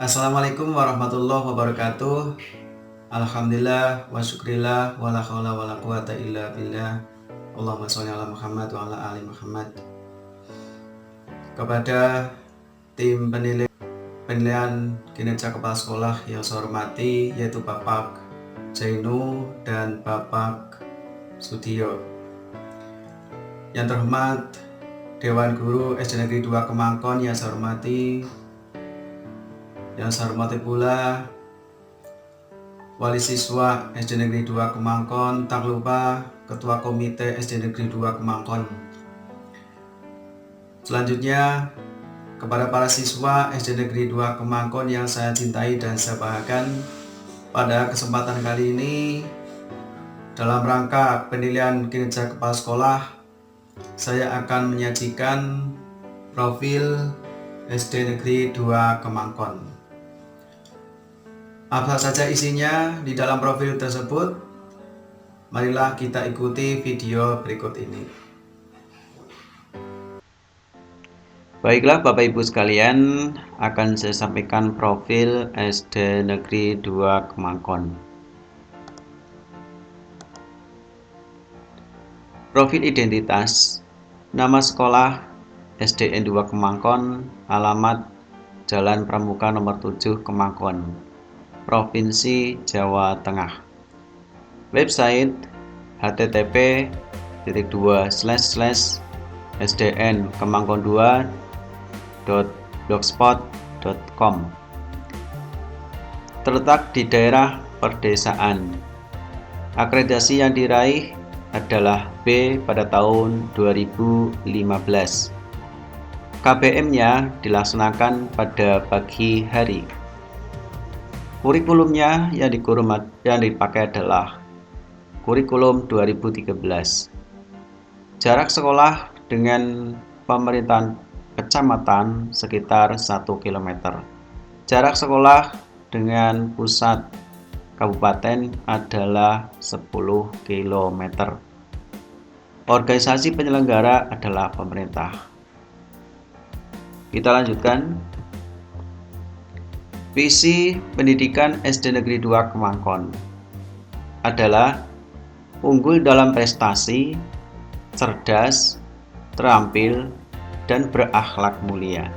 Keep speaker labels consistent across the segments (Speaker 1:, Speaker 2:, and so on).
Speaker 1: Assalamualaikum warahmatullahi wabarakatuh. Alhamdulillah wa syukrillah wa la haula wa la quwata illa billah. Allahumma sholli ala Muhammad wa ala ali Muhammad. Kepada tim penilaian kinerja kepala sekolah yang saya hormati, yaitu Bapak Jainu dan Bapak Sudiyo. Yang terhormat Dewan Guru SD Negeri 2 Kemangkon yang saya hormati, pula Wali Siswa SD Negeri 2 Kemangkon, tak lupa Ketua Komite SD Negeri 2 Kemangkon. Selanjutnya, kepada para siswa SD Negeri 2 Kemangkon yang saya cintai dan saya banggakan, pada kesempatan kali ini dalam rangka penilaian kinerja kepala sekolah, saya akan menyajikan profil SD Negeri 2 Kemangkon. Apa saja isinya di dalam profil tersebut? Marilah kita ikuti video berikut ini.
Speaker 2: Baiklah Bapak Ibu sekalian, akan saya sampaikan profil SD Negeri 2 Kemangkon. Profil identitas: nama sekolah SDN 2 Kemangkon, alamat Jalan Pramuka nomor 7 Kemangkon, Provinsi Jawa Tengah. Website http://sdnkemangkon2.blogspot.com. Terletak di daerah perdesaan. Akreditasi yang diraih adalah B pada tahun 2015. KBM-nya dilaksanakan pada pagi hari. Kurikulumnya yang dipakai adalah kurikulum 2013. Jarak sekolah dengan pemerintahan kecamatan sekitar 1 km. Jarak sekolah dengan pusat kabupaten adalah 10 km. Organisasi penyelenggara adalah pemerintah. Kita lanjutkan. Visi pendidikan SD Negeri 2 Kemangkon adalah unggul dalam prestasi, cerdas, terampil, dan berakhlak mulia.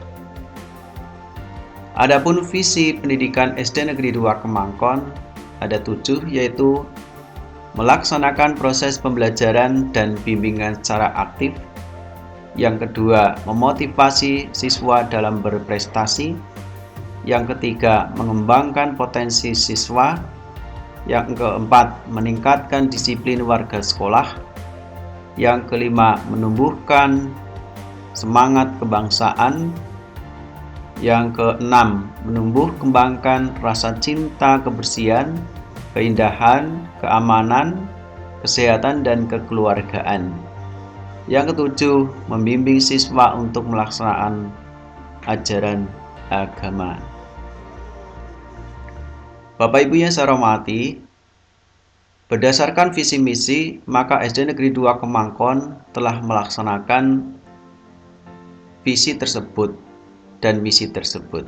Speaker 2: Adapun visi pendidikan SD Negeri 2 Kemangkon ada 7, yaitu melaksanakan proses pembelajaran dan bimbingan secara aktif. Yang kedua, memotivasi siswa dalam berprestasi. Yang ketiga, mengembangkan potensi siswa. Yang keempat, meningkatkan disiplin warga sekolah. Yang kelima, menumbuhkan semangat kebangsaan. Yang keenam, menumbuh kembangkan rasa cinta kebersihan, keindahan, keamanan, kesehatan, dan kekeluargaan. Yang ketujuh, membimbing siswa untuk melaksanakan ajaran agama. Bapak Ibu yang saya hormati, berdasarkan visi misi, maka SD Negeri 2 Kemangkon telah melaksanakan visi tersebut dan misi tersebut.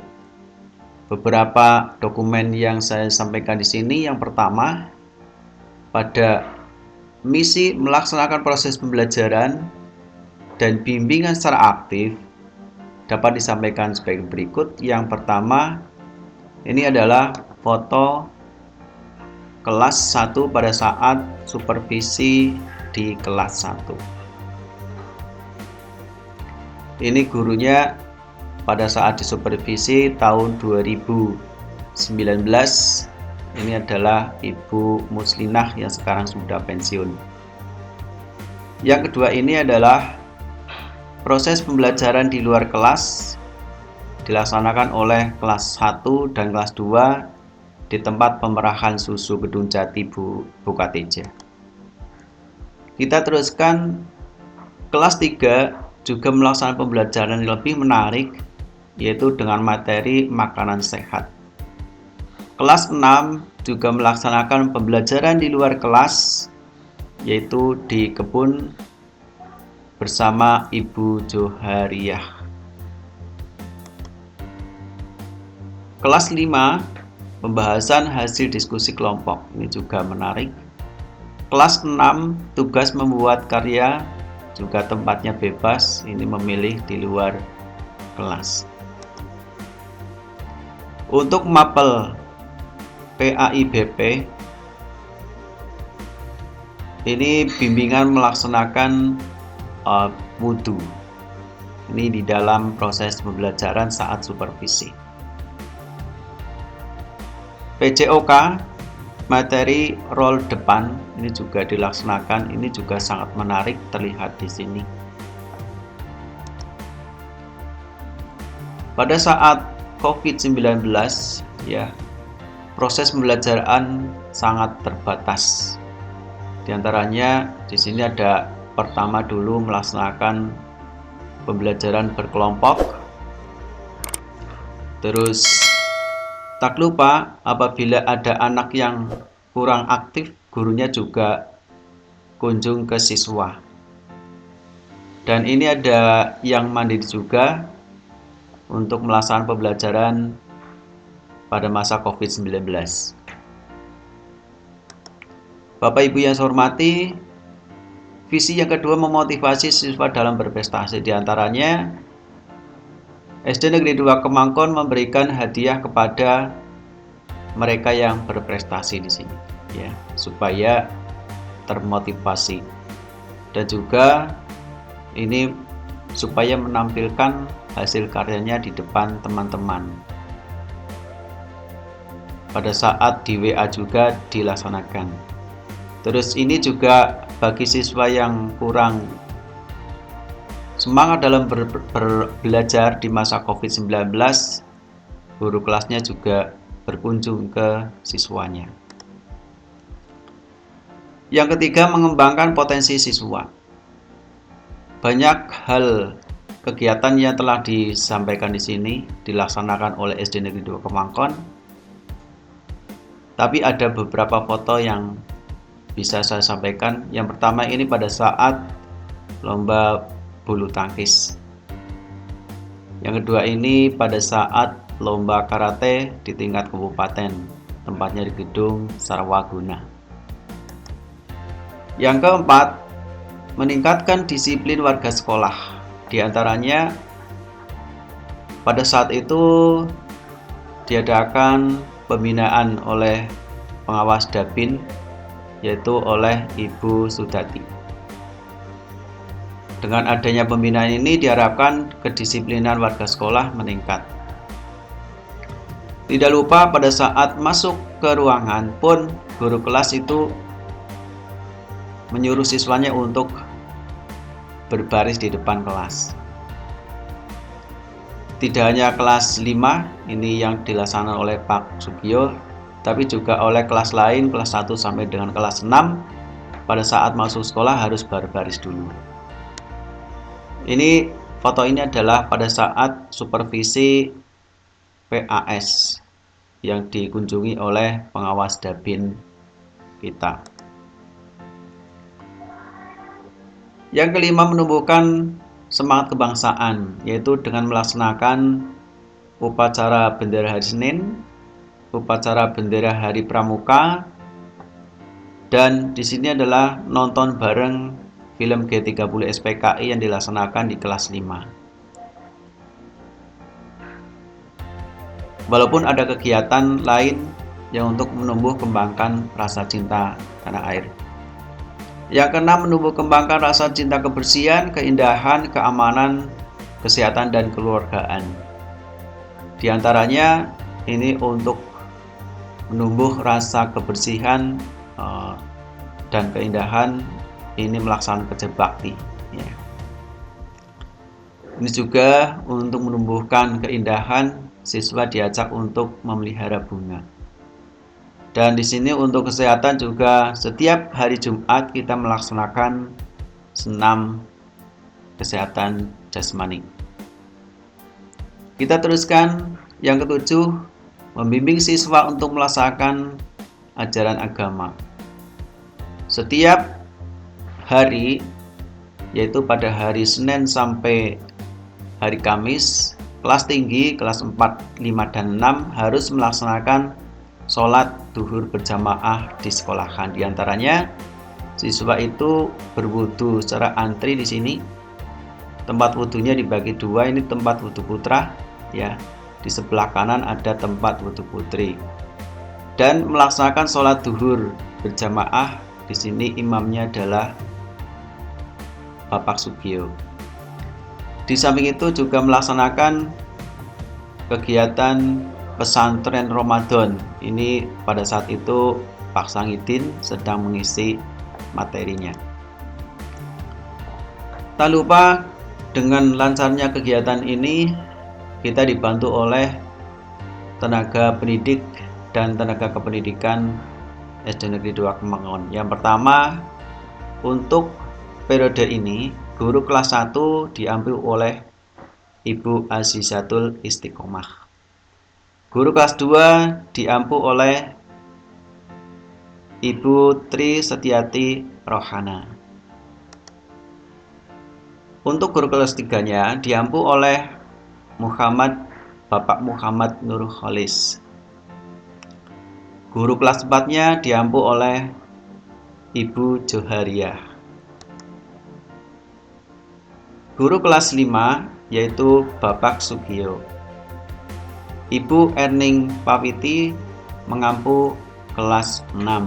Speaker 2: Beberapa dokumen yang saya sampaikan di sini, yang pertama, pada misi melaksanakan proses pembelajaran dan bimbingan secara aktif dapat disampaikan sebagai berikut. Yang pertama, ini adalah foto kelas 1 pada saat supervisi di kelas 1. Ini gurunya pada saat disupervisi tahun 2019. Ini adalah Ibu Muslinah yang sekarang sudah pensiun. Yang kedua, ini adalah proses pembelajaran di luar kelas dilaksanakan oleh kelas 1 dan kelas 2 di tempat pemerahan susu Gedung Jati Bukateja. Kita teruskan, kelas 3 juga melaksanakan pembelajaran yang lebih menarik, yaitu dengan materi makanan sehat. Kelas 6 juga melaksanakan pembelajaran di luar kelas, yaitu di kebun bersama Ibu Johariyah. Kelas 5, pembahasan hasil diskusi kelompok. Ini juga menarik. Kelas 6, tugas membuat karya, juga tempatnya bebas. Ini memilih di luar kelas. Untuk mapel PAIBP, ini bimbingan melaksanakan wudhu. Ini di dalam proses pembelajaran saat supervisi. PJOK, materi role depan, ini juga dilaksanakan. Ini juga sangat menarik, terlihat di sini. Pada saat COVID-19, ya, proses pembelajaran sangat terbatas. Di antaranya di sini ada pertama dulu melaksanakan pembelajaran berkelompok. Terus tak lupa apabila ada anak yang kurang aktif, gurunya juga kunjung ke siswa. Dan ini ada yang mandiri juga untuk melaksanakan pembelajaran pada masa COVID-19. Bapak Ibu yang saya hormati, visi yang kedua memotivasi siswa dalam berprestasi. Di antaranya SD Negeri 2 Kemangkon memberikan hadiah kepada mereka yang berprestasi di sini, ya, supaya termotivasi, dan juga ini supaya menampilkan hasil karyanya di depan teman-teman. Pada saat di WA juga dilaksanakan. Terus ini juga bagi siswa yang kurang semangat dalam belajar di masa COVID-19, guru kelasnya juga berkunjung ke siswanya. Yang ketiga, mengembangkan potensi siswa. Banyak hal kegiatan yang telah disampaikan di sini dilaksanakan oleh SD Negeri 2 Kemangkon. Tapi ada beberapa foto yang bisa saya sampaikan. Yang pertama ini pada saat lomba bulu tangkis. Yang kedua ini pada saat lomba karate di tingkat kabupaten, tempatnya di gedung Sarwaguna. Yang keempat, meningkatkan disiplin warga sekolah. Di antaranya pada saat itu diadakan pembinaan oleh pengawas Dapin, yaitu oleh Ibu Sudati. Dengan adanya pembinaan ini diharapkan kedisiplinan warga sekolah meningkat. Tidak lupa pada saat masuk ke ruangan pun guru kelas itu menyuruh siswanya untuk berbaris di depan kelas. Tidak hanya kelas 5 ini yang dilaksanakan oleh Pak Sugio, tapi juga oleh kelas lain, kelas 1 sampai dengan kelas 6, pada saat masuk sekolah harus berbaris dulu. Ini foto ini adalah pada saat supervisi PAS yang dikunjungi oleh pengawas Dapin kita. Yang kelima, menumbuhkan semangat kebangsaan, yaitu dengan melaksanakan upacara bendera hari Senin, upacara bendera hari Pramuka, dan di sini adalah nonton bareng film G30 SPKI yang dilaksanakan di kelas 5. Walaupun ada kegiatan lain yang untuk menumbuh kembangkan rasa cinta tanah air. Yang keenam, menumbuh kembangkan rasa cinta kebersihan, keindahan, keamanan, kesehatan, dan keluargaan. Di antaranya ini untuk menumbuh rasa kebersihan dan keindahan, ini melaksanakan kerja bakti, ya. Ini juga untuk menumbuhkan keindahan, siswa diajak untuk memelihara bunga. Dan di sini untuk kesehatan juga setiap hari Jumat kita melaksanakan senam kesehatan jasmani. Kita teruskan yang ketujuh, membimbing siswa untuk melaksanakan ajaran agama. Setiap hari, yaitu pada hari Senin sampai hari Kamis, kelas tinggi, kelas 4, 5, dan 6 harus melaksanakan sholat duhur berjamaah di sekolahan. Di antaranya siswa itu berwudu secara antri di sini. Tempat wudhunya dibagi dua, ini tempat wudhu putra ya. Di sebelah kanan ada tempat wudhu putri. Dan melaksanakan sholat duhur berjamaah, di sini imamnya adalah Bapak Sugio. Di samping itu juga melaksanakan kegiatan pesantren Ramadan. Ini pada saat itu Pak Sangidin sedang mengisi materinya. Tak lupa dengan lancarnya kegiatan ini kita dibantu oleh tenaga pendidik dan tenaga kependidikan SD Negeri 2 Kemangkon. Yang pertama, untuk periode ini guru kelas 1 diambil oleh Ibu Azizatul Istiqomah. Guru kelas 2 diampu oleh Ibu Tri Setiati Rohana. Untuk guru kelas 3-nya diampu oleh Bapak Muhammad Nur Kholis. Guru kelas 4-nya diampu oleh Ibu Johariah. Guru kelas 5 yaitu Bapak Sugio. Ibu Erning Pawiti mengampu kelas 6.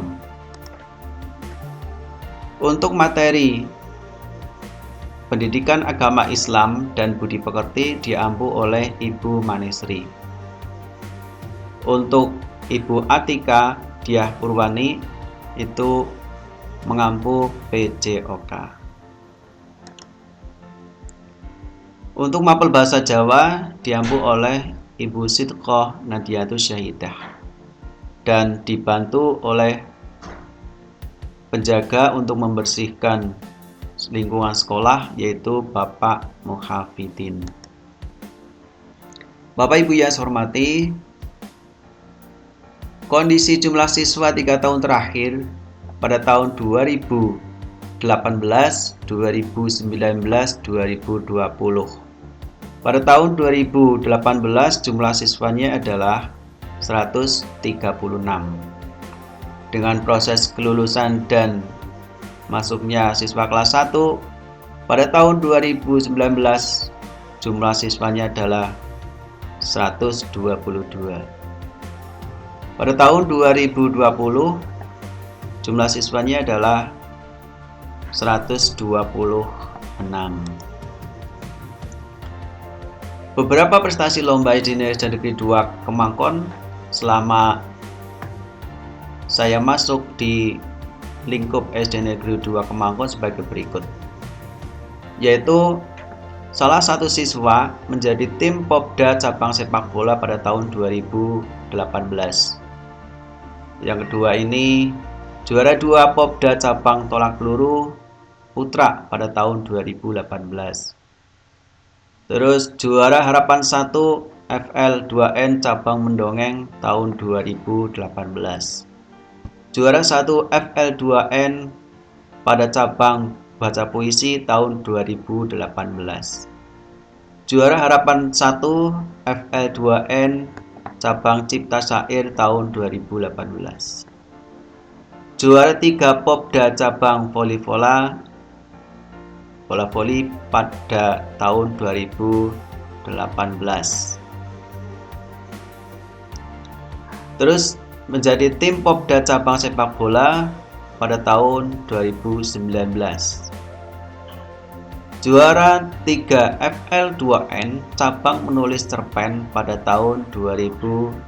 Speaker 2: Untuk materi pendidikan agama Islam dan budi pekerti diampu oleh Ibu Manisri. Untuk Ibu Atika Diah Purwani itu mengampu PJOK. Untuk mapel bahasa Jawa diampu oleh Ibu Sidqoh Nadiatus Syahidah dan dibantu oleh penjaga untuk membersihkan lingkungan sekolah yaitu Bapak Muhafidin. Bapak Ibu yang saya hormati, kondisi jumlah siswa 3 tahun terakhir pada tahun 2018, 2019, 2020. Pada tahun 2018 jumlah siswanya adalah 136. Dengan proses kelulusan dan masuknya siswa kelas 1, pada tahun 2019 jumlah siswanya adalah 122. Pada tahun 2020 jumlah siswanya adalah 126. Beberapa prestasi lomba SD Negeri 2 Kemangkon selama saya masuk di lingkup SD Negeri 2 Kemangkon sebagai berikut, yaitu salah satu siswa menjadi tim Popda cabang sepak bola pada tahun 2018. Yang kedua ini juara 2 Popda cabang tolak peluru putra pada tahun 2018. Terus juara harapan 1 FL2N cabang mendongeng tahun 2018. Juara 1 FL2N pada cabang baca puisi tahun 2018. Juara harapan 1 FL2N cabang cipta syair tahun 2018. Juara 3 Popda cabang bola voli pada tahun 2018. Terus menjadi tim Popda cabang sepak bola pada tahun 2019. Juara 3 FL2N cabang menulis cerpen pada tahun 2020.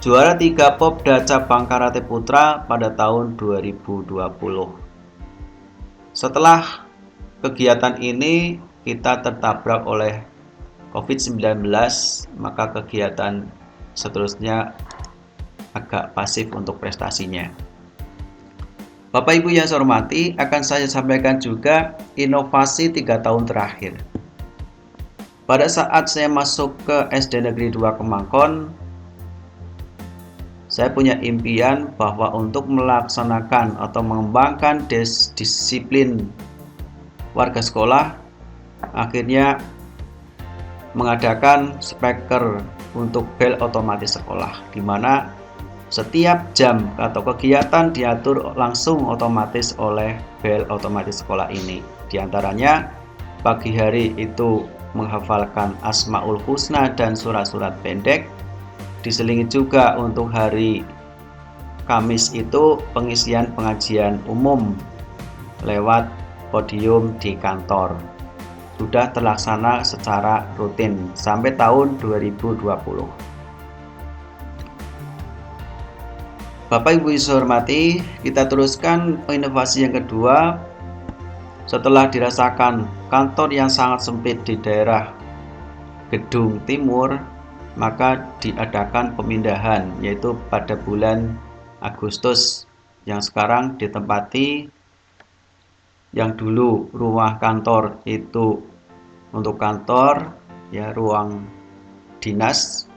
Speaker 2: Juara 3 Popda cabang karate putra pada tahun 2020. Setelah kegiatan ini kita tertabrak oleh COVID-19, maka kegiatan seterusnya agak pasif untuk prestasinya. Bapak Ibu yang saya hormati, akan saya sampaikan juga inovasi 3 tahun terakhir. Pada saat saya masuk ke SD Negeri 2 Kemangkon, saya punya impian bahwa untuk melaksanakan atau mengembangkan disiplin warga sekolah, akhirnya mengadakan speaker untuk bel otomatis sekolah, di mana setiap jam atau kegiatan diatur langsung otomatis oleh bel otomatis sekolah ini. Di antaranya pagi hari itu menghafalkan Asmaul Husna dan surat-surat pendek. Diselingi juga untuk hari Kamis itu pengisian pengajian umum lewat podium di kantor. Sudah terlaksana secara rutin sampai tahun 2020. Bapak Ibu yang saya hormati, kita teruskan inovasi yang kedua. Setelah dirasakan kantor yang sangat sempit di daerah Gedung Timur, maka diadakan pemindahan, yaitu pada bulan Agustus, yang sekarang ditempati, yang dulu rumah kantor itu untuk kantor, ya, ruang dinas,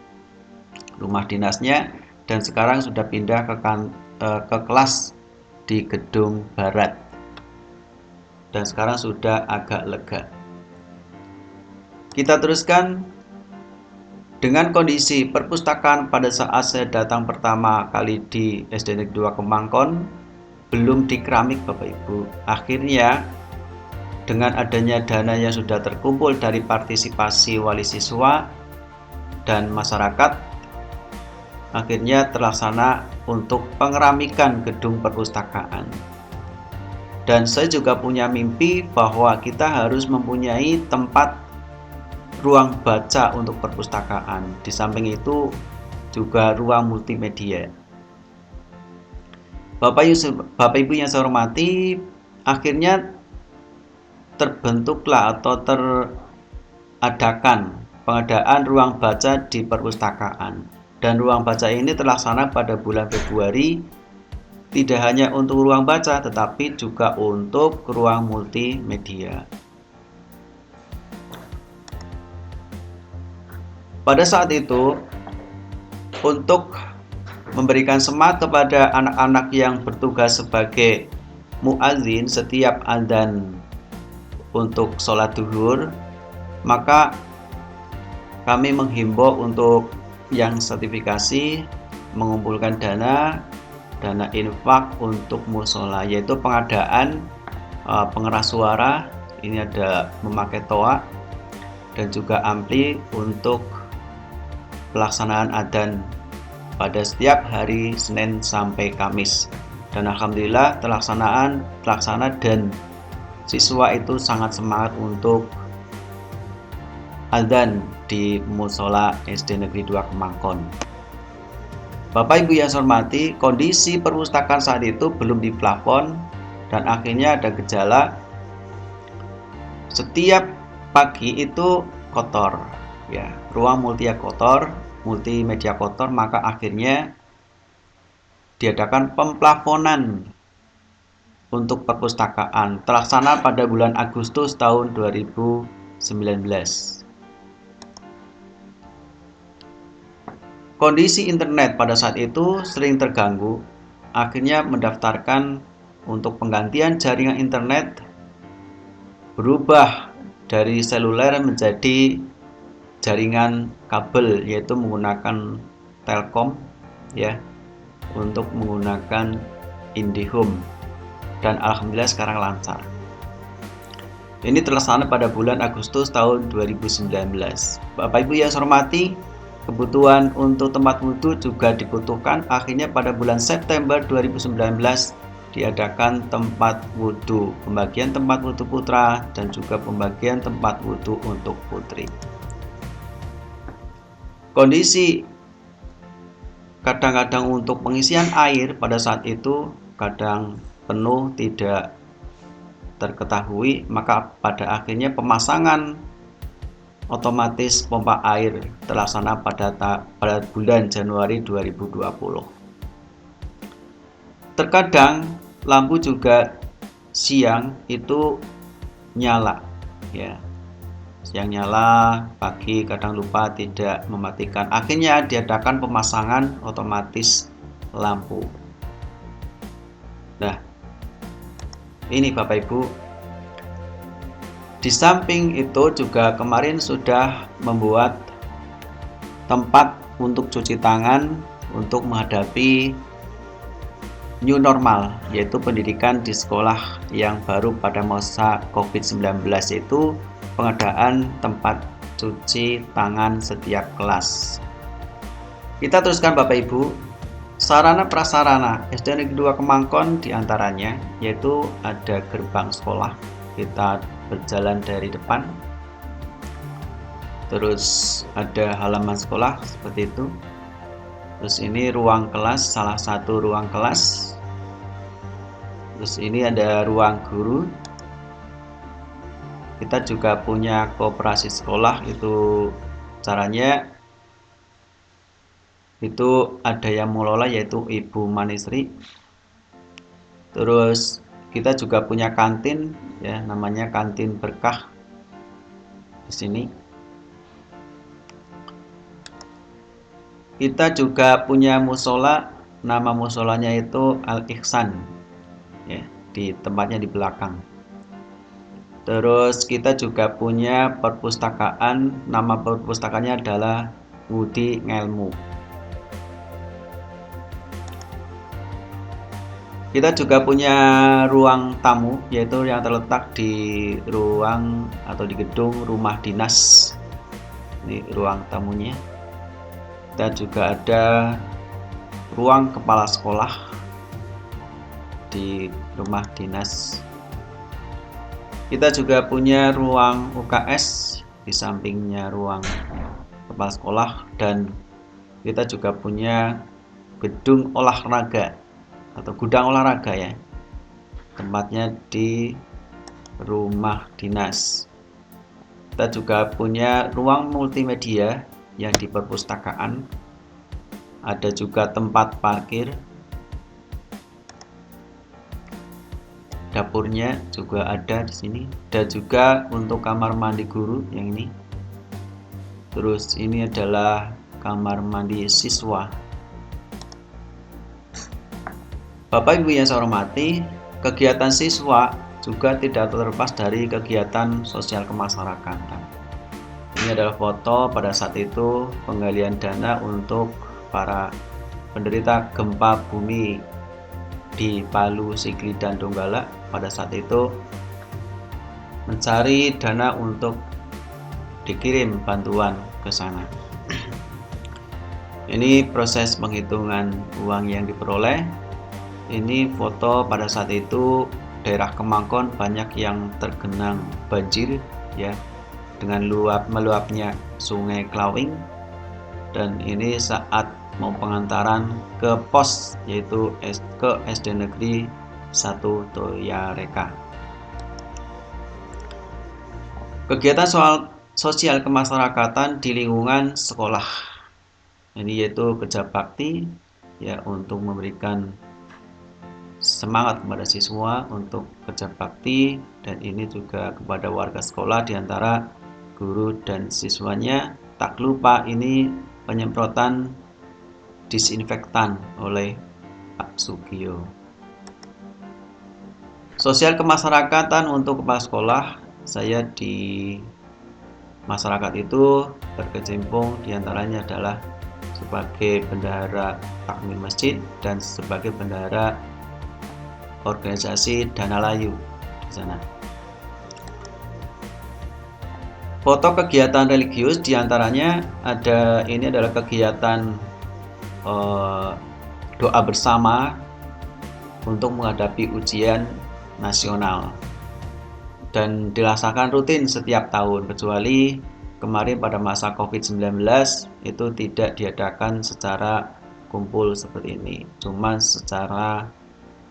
Speaker 2: rumah dinasnya, dan sekarang sudah pindah ke kelas di Gedung Barat, dan sekarang sudah agak lega. Kita teruskan dengan kondisi perpustakaan pada saat saya datang pertama kali di SD Negeri 2 Kemangkon belum di keramik, Bapak Ibu. Akhirnya dengan adanya dana yang sudah terkumpul dari partisipasi wali siswa dan masyarakat, akhirnya terlaksana untuk pengeramikan gedung perpustakaan. Dan saya juga punya mimpi bahwa kita harus mempunyai tempat ruang baca untuk perpustakaan. Di samping itu juga ruang multimedia. Bapak Ibu yang saya hormati, akhirnya terbentuklah atau teradakan pengadaan ruang baca di perpustakaan. Dan ruang baca ini terlaksana pada bulan Februari, tidak hanya untuk ruang baca tetapi juga untuk ruang multimedia. Pada saat itu, untuk memberikan semangat kepada anak-anak yang bertugas sebagai muadzin setiap adzan untuk sholat duhur, maka kami menghimbau untuk yang sertifikasi mengumpulkan dana infak untuk musola, yaitu pengadaan pengeras suara. Ini ada memakai toa dan juga ampli untuk pelaksanaan adzan pada setiap hari Senin sampai Kamis. Dan alhamdulillah terlaksana dan siswa itu sangat semangat untuk adzan di musola SD Negeri 2 Kemangkon. Bapak Ibu yang saya hormati, kondisi perpustakaan saat itu belum diplafon dan akhirnya ada gejala setiap pagi itu kotor, ya, ruang multimedia kotor, maka akhirnya diadakan pemplafonan untuk perpustakaan terlaksana pada bulan Agustus tahun 2019. Kondisi internet pada saat itu sering terganggu, akhirnya mendaftarkan untuk penggantian jaringan internet, berubah dari seluler menjadi jaringan kabel, yaitu menggunakan Telkom, ya, untuk menggunakan IndiHome, dan alhamdulillah sekarang lancar. Ini terlaksana pada bulan Agustus tahun 2019. Bapak Ibu yang saya hormati, kebutuhan untuk tempat wudhu juga dibutuhkan. Akhirnya pada bulan September 2019 diadakan tempat wudhu, pembagian tempat wudhu putra dan juga pembagian tempat wudhu untuk putri. Kondisi kadang-kadang untuk pengisian air pada saat itu kadang penuh, tidak terketahui, maka pada akhirnya pemasangan otomatis pompa air terlaksana pada bulan Januari 2020. Terkadang lampu juga siang itu nyala, ya, siang nyala, pagi kadang lupa tidak mematikan. Akhirnya diadakan pemasangan otomatis lampu. Nah, ini Bapak Ibu, Di samping itu juga kemarin sudah membuat tempat untuk cuci tangan untuk menghadapi new normal, yaitu pendidikan di sekolah yang baru pada masa COVID-19, itu pengadaan tempat cuci tangan setiap kelas. Kita teruskan Bapak Ibu. Sarana prasarana SD Negeri 2 Kemangkon diantaranya yaitu ada gerbang sekolah, kita berjalan dari depan, terus ada halaman sekolah seperti itu, terus ini ruang kelas, salah satu ruang kelas, terus ini ada ruang guru. Kita juga punya koperasi sekolah, itu caranya itu ada yang mengelola yaitu Ibu Manisri. Terus kita juga punya kantin ya, namanya Kantin Berkah di sini. Kita juga punya musola, nama musolanya itu Al Ihsan ya, di tempatnya di belakang. Terus kita juga punya perpustakaan, nama perpustakaannya adalah Ngudi Ngelmu. Kita juga punya ruang tamu, yaitu yang terletak di ruang atau di gedung rumah dinas. Ini ruang tamunya. Kita juga ada ruang kepala sekolah di rumah dinas. Kita juga punya ruang UKS di sampingnya ruang kepala sekolah, dan kita juga punya gedung olahraga atau gudang olahraga ya, tempatnya di rumah dinas. Kita juga punya ruang multimedia yang di perpustakaan, ada juga tempat parkir, dapurnya juga ada di sini, dan juga untuk kamar mandi guru yang ini. Terus ini adalah kamar mandi siswa. Bapak Ibu yang saya hormati, kegiatan siswa juga tidak terlepas dari kegiatan sosial kemasyarakatan. Ini adalah foto pada saat itu penggalian dana untuk para penderita gempa bumi di Palu, Sigli, dan Donggala. Pada saat itu mencari dana untuk dikirim bantuan ke sana. Ini proses penghitungan uang yang diperoleh. Ini foto pada saat itu daerah Kemangkon banyak yang tergenang banjir ya, dengan meluapnya Sungai Klawing, dan ini saat mau pengantaran ke pos, yaitu ke SD Negeri 1 Toyareka. Kegiatan sosial kemasyarakatan di lingkungan sekolah, ini yaitu kerja bakti ya, untuk memberikan semangat kepada siswa untuk kerja bakti, dan ini juga kepada warga sekolah diantara guru dan siswanya. Tak lupa ini penyemprotan disinfektan oleh Pak Sugio. Sosial kemasyarakatan untuk kepala sekolah, saya di masyarakat itu berkecimpung diantaranya adalah sebagai bendahara takmir masjid dan sebagai bendahara organisasi Dana Layu di sana. Foto kegiatan religius diantaranya ada, ini adalah kegiatan doa bersama untuk menghadapi ujian nasional dan dilaksanakan rutin setiap tahun, kecuali kemarin pada masa COVID-19 itu tidak diadakan secara kumpul seperti ini, cuma secara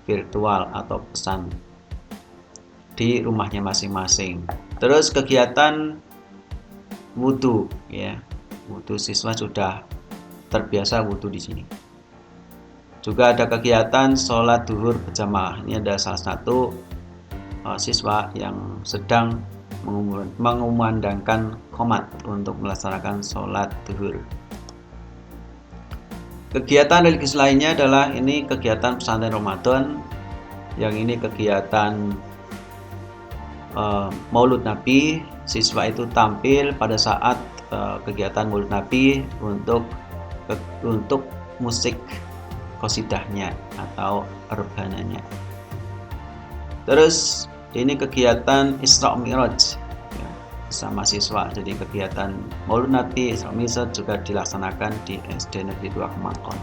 Speaker 2: virtual atau pesan di rumahnya masing-masing. Terus kegiatan wudhu ya, wudhu, siswa sudah terbiasa wudhu di sini. Juga ada kegiatan sholat duhur berjamaah. Ini ada salah satu siswa yang sedang mengumandangkan qomat untuk melaksanakan sholat duhur. Kegiatan religius lainnya adalah ini kegiatan pesantren Ramadan, yang ini kegiatan Maulud Nabi, siswa itu tampil pada saat kegiatan Maulud Nabi untuk musik qasidahnya atau rebananya. Terus ini kegiatan Isra Mi'raj ya, sama siswa. Jadi kegiatan Maulud Nabi, Isra Mi'raj juga dilaksanakan di SD Negeri 2 Kemangkon.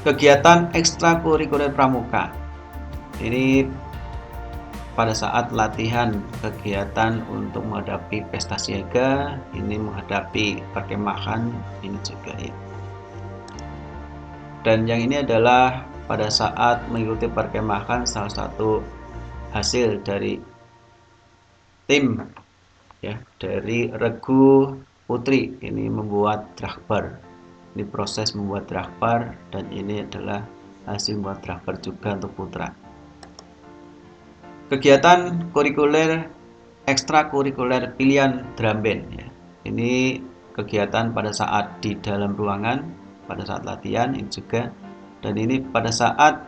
Speaker 2: Kegiatan ekstrakurikuler pramuka. Ini pada saat latihan kegiatan untuk menghadapi pesta siaga, ini menghadapi perkemahan, ini juga ya. Dan yang ini adalah pada saat mengikuti perkemahan, salah satu hasil dari tim ya dari Regu Putri ini membuat drakbar. Ini proses membuat drakbar dan ini adalah hasil membuat drakbar juga untuk putra. Kegiatan kurikuler ekstrakurikuler pilihan drum band ya. Ini kegiatan pada saat di dalam ruangan, pada saat latihan ini juga, dan ini pada saat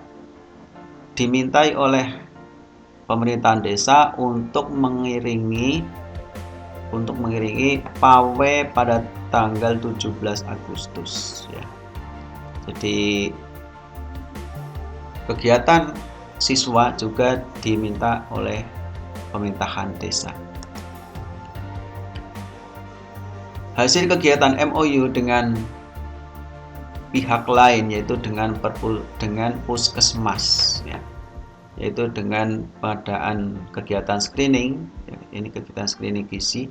Speaker 2: dimintai oleh pemerintahan desa untuk mengiringi pawe pada tanggal 17 Agustus ya. Jadi kegiatan siswa juga diminta oleh pemerintahan desa. Hasil kegiatan MOU dengan pihak lain yaitu dengan puskesmas ya, yaitu dengan pengadaan kegiatan screening ya, ini kegiatan screening gizi,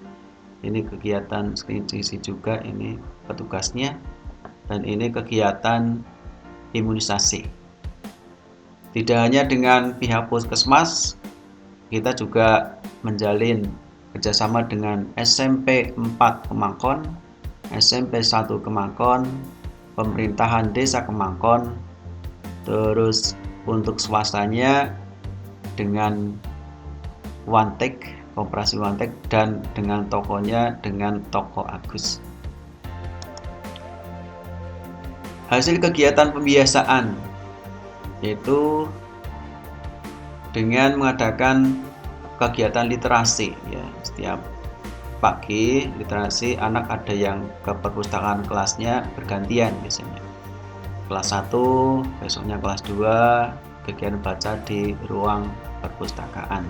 Speaker 2: ini kegiatan screening gizi juga, ini petugasnya, dan ini kegiatan imunisasi. Tidak hanya dengan pihak puskesmas, kita juga menjalin kerjasama dengan SMP 4 Kemangkon, SMP 1 Kemangkon, pemerintahan desa Kemangkon, terus untuk swastanya dengan Wantek, Koperasi Wantek, dan dengan tokonya dengan Toko Agus. Hasil kegiatan pembiasaan yaitu dengan mengadakan kegiatan literasi ya, setiap pagi literasi anak ada yang ke perpustakaan kelasnya bergantian, biasanya kelas 1 besoknya kelas 2 kegiatan baca di ruang perpustakaan.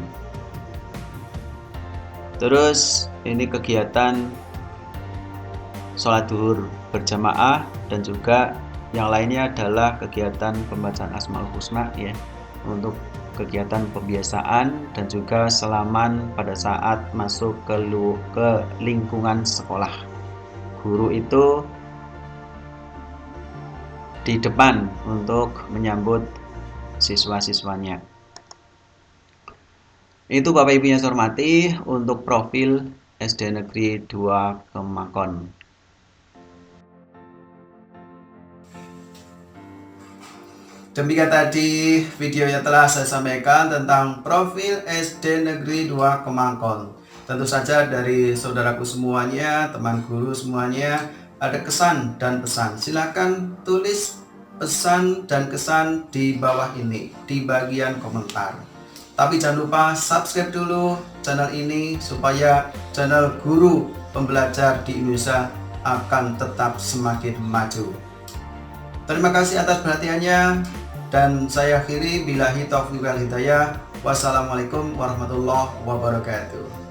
Speaker 2: Terus ini kegiatan sholat zuhur berjamaah, dan juga yang lainnya adalah kegiatan pembacaan Asmaul Husna ya, untuk kegiatan pembiasaan dan juga salaman pada saat masuk ke lingkungan sekolah. Guru itu di depan untuk menyambut siswa-siswanya. Itu Bapak Ibu yang saya hormati untuk profil SD Negeri 2 Kemangkon.
Speaker 1: Demikian tadi video yang telah saya sampaikan tentang profil SD Negeri 2 Kemangkon. Tentu saja dari saudaraku semuanya, teman guru semuanya, ada kesan dan pesan. Silakan tulis pesan dan kesan di bawah ini, di bagian komentar. Tapi jangan lupa subscribe dulu channel ini supaya channel guru pembelajar di Indonesia akan tetap semakin maju. Terima kasih atas perhatiannya. Dan saya akhiri billahi taufiq wal hidayah. Wassalamualaikum warahmatullahi wabarakatuh.